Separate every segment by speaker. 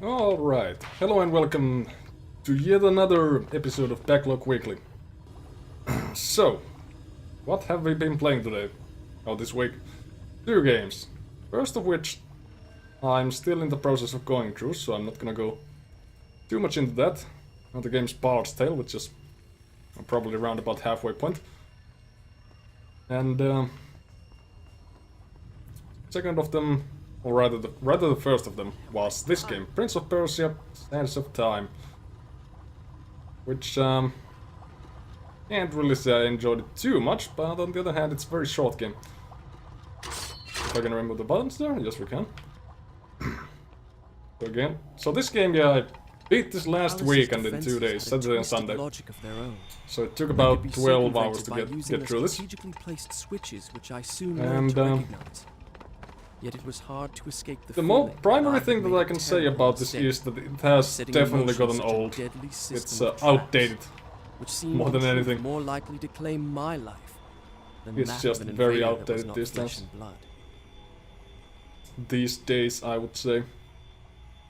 Speaker 1: Alright, hello and welcome to yet another episode of Backlog Weekly. So, what have we been playing today? Oh, this week? 2 games. First of which I'm still in the process of going through, so I'm not gonna go too much into that. The game's Bard's Tale, which is probably around about halfway point. And second of them, or rather the first of them, was this game, Prince of Persia, Sands of Time. Which, can't really say I enjoyed it too much, but on the other hand, it's a very short game. If I can remove the buttons there? Yes, we can. So this game, yeah, I beat this last weekend in 2 days, Saturday and Sunday. So it took about 12 hours to get through this. And
Speaker 2: yet it was hard to escape
Speaker 1: the more primary thing that I can say about this is that it has definitely gotten old. It's outdated, more than anything.
Speaker 2: More likely to claim my life than
Speaker 1: It's
Speaker 2: that
Speaker 1: just
Speaker 2: of an
Speaker 1: very
Speaker 2: invader that was
Speaker 1: outdated
Speaker 2: not
Speaker 1: these
Speaker 2: flesh
Speaker 1: days.
Speaker 2: and blood.
Speaker 1: These days, I would say.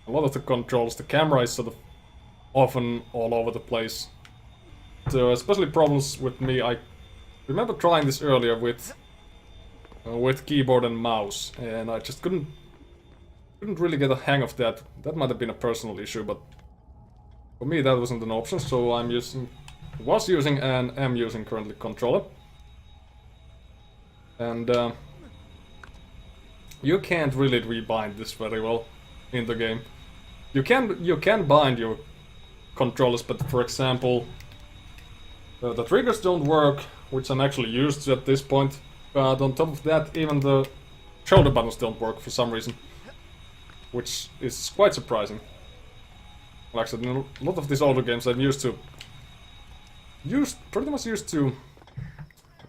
Speaker 1: A lot of the controls, the camera is sort of often all over the place. So especially problems with me. I remember trying this earlier with keyboard and mouse, and I just couldn't really get a hang of that. That might have been a personal issue, but for me that wasn't an option. So I'm was using and am using currently controller. And you can't really rebind this very well in the game. You can bind your controllers, but for example, the triggers don't work, which I'm actually used to at this point. But on top of that, even the shoulder buttons don't work for some reason, which is quite surprising. Like I said, in a lot of these older games, I'm pretty much used to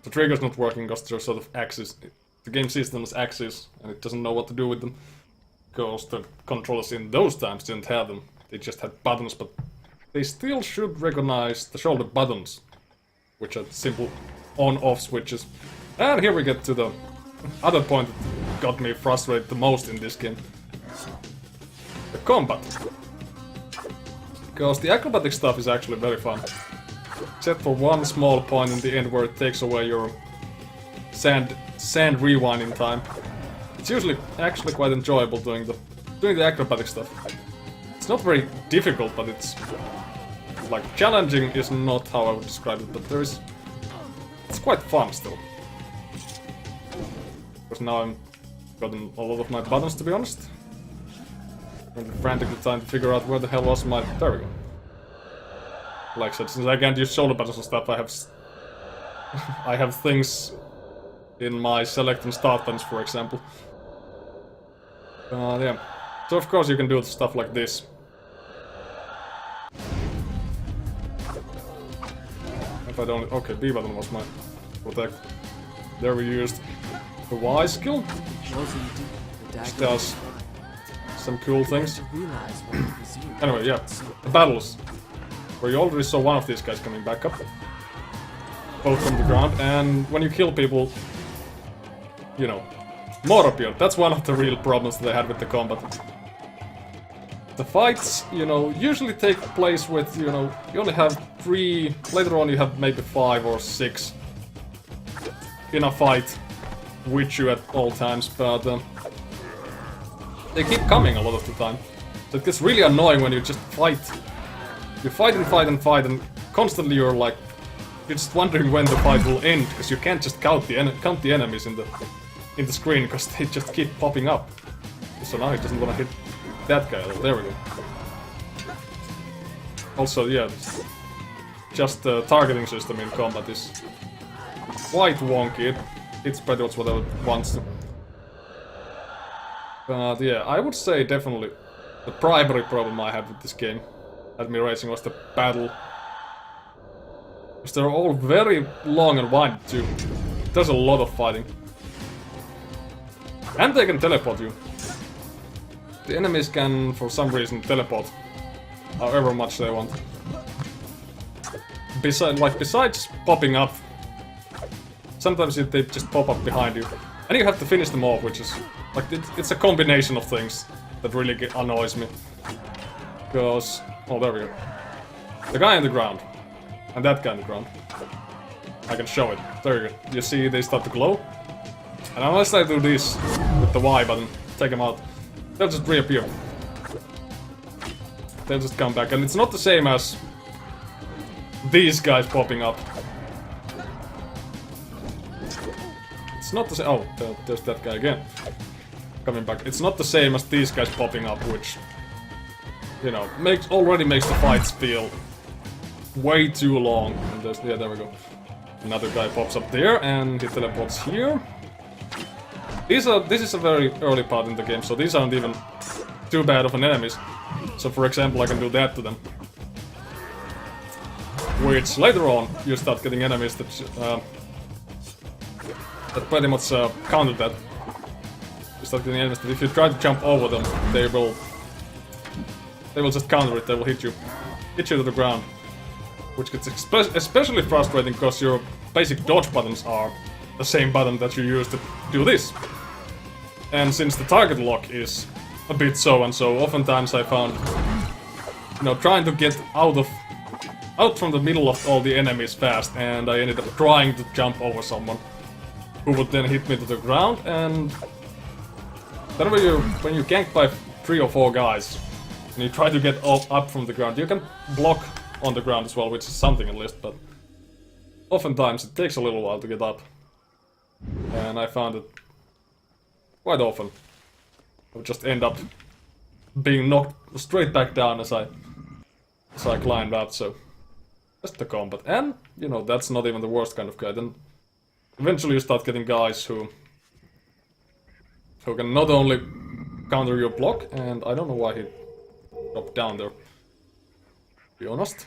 Speaker 1: the triggers not working because they're sort of axes. The game sees them as axes, and it doesn't know what to do with them, because the controllers in those times didn't have them. They just had buttons, but they still should recognize the shoulder buttons, which are simple on-off switches. And here we get to the other point that got me frustrated the most in this game. The combat. Because the acrobatic stuff is actually very fun. Except for one small point in the end where it takes away your sand rewinding time. It's usually actually quite enjoyable doing the acrobatic stuff. It's not very difficult, but it's like challenging is not how I would describe it, but it's quite fun still. Because now I'm gotten a lot of my buttons, to be honest. I'm frantically trying to figure out where the hell was my... There we go. Like I said, since I can't use shoulder buttons and stuff, I have things in my select and start buttons, for example. Yeah. So of course you can do stuff like this. If I don't... Okay, B button was my protect. There we used the Y skill, which does some cool things. Anyway, yeah, the battles, where you already saw one of these guys coming back up, both from the ground, and when you kill people, you know, more appear. That's one of the real problems that I had with the combat. The fights, you know, usually take place with, you know, you only have 3, later on you have maybe 5 or 6 in a fight with you at all times, but they keep coming a lot of the time. So it gets really annoying when you just fight. You fight and fight and fight, and constantly you're like, you're just wondering when the fight will end, because you can't just count the enemies in the screen, because they just keep popping up. So now he doesn't want to hit that guy. There we go. Also, yeah, just the targeting system in combat is quite wonky. It's pretty much what I wants to. But yeah, I would say definitely the primary problem I had with this game, had me racing, was the battle. Because they're all very long and wide too. There's a lot of fighting. And they can teleport you. The enemies can, for some reason, teleport however much they want. Besides popping up, sometimes they just pop up behind you. And you have to finish them off, which is... like, it's a combination of things. that really annoys me. Because, oh, there we go. The guy on the ground, and that guy on the ground. I can show it. There you go. You see they start to glow? And unless I do this with the Y button, take them out, they'll just reappear. They'll just come back, and it's not the same as these guys popping up. It's not the same. Oh, there's that guy again. Coming back. It's not the same as these guys popping up, which, you know, already makes the fights feel way too long. And there's, yeah, there we go. Another guy pops up there, and he teleports here. This is a very early part in the game, so these aren't even too bad of an enemies. So for example, I can do that to them. Which later on, you start getting enemies that pretty much counter that. You start getting enemies that if you try to jump over them, they will just counter it, they will hit you to the ground. Which gets especially frustrating because your basic dodge buttons are the same button that you use to do this. And since the target lock is a bit so and so, oftentimes I found, you know, trying to get out from the middle of all the enemies fast, and I ended up trying to jump over someone who would then hit me to the ground. And then when you gank by 3 or 4 guys and you try to get up from the ground, you can block on the ground as well, which is something at least, but oftentimes it takes a little while to get up. And I found it quite often I would just end up being knocked straight back down as I climbed up, so that's the combat. And, you know, that's not even the worst kind of guy. Then eventually you start getting guys who can not only counter your block, and I don't know why he dropped down there, to be honest.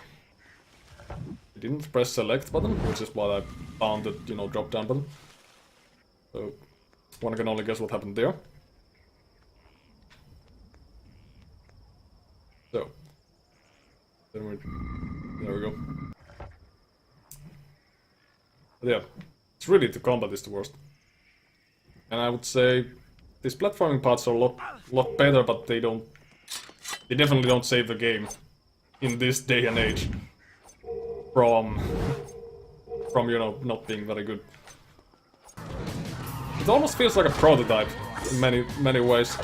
Speaker 1: He didn't press select button, which is what I found that, you know, drop down button. So one can only guess what happened there. So there we go. But yeah, it's really the combat is the worst. And I would say these platforming parts are a lot better, but they definitely don't save the game in this day and age from you know, not being very good. It almost feels like a prototype in many ways.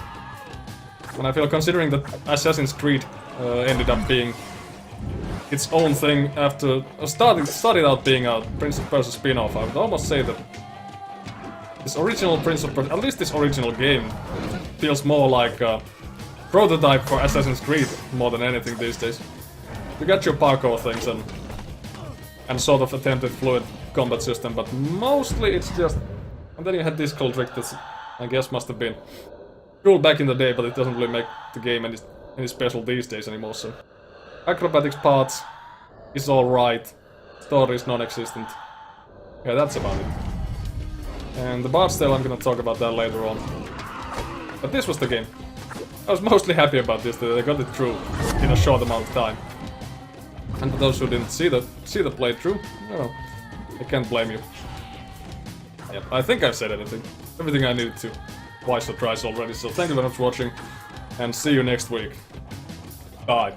Speaker 1: And I feel, considering that Assassin's Creed ended up being its own thing after started out being a Prince of Persia spin-off, I would almost say that this original Prince of Persia, at least this original game, feels more like a prototype for Assassin's Creed more than anything these days. You got your parkour things and sort of attempted fluid combat system, but mostly it's just... And then you had this cool trick that I guess must have been cool back in the day, but it doesn't really make the game any special these days anymore, so... Acrobatics parts is alright, story is non-existent. Yeah, that's about it. And the Bard's Tale, I'm gonna talk about that later on. But this was the game. I was mostly happy about this, that I got it through in a short amount of time. And for those who didn't see the playthrough, you know, I can't blame you. Yep, I think I've said everything I needed to twice or thrice already, so thank you very much for watching, and see you next week. Bye.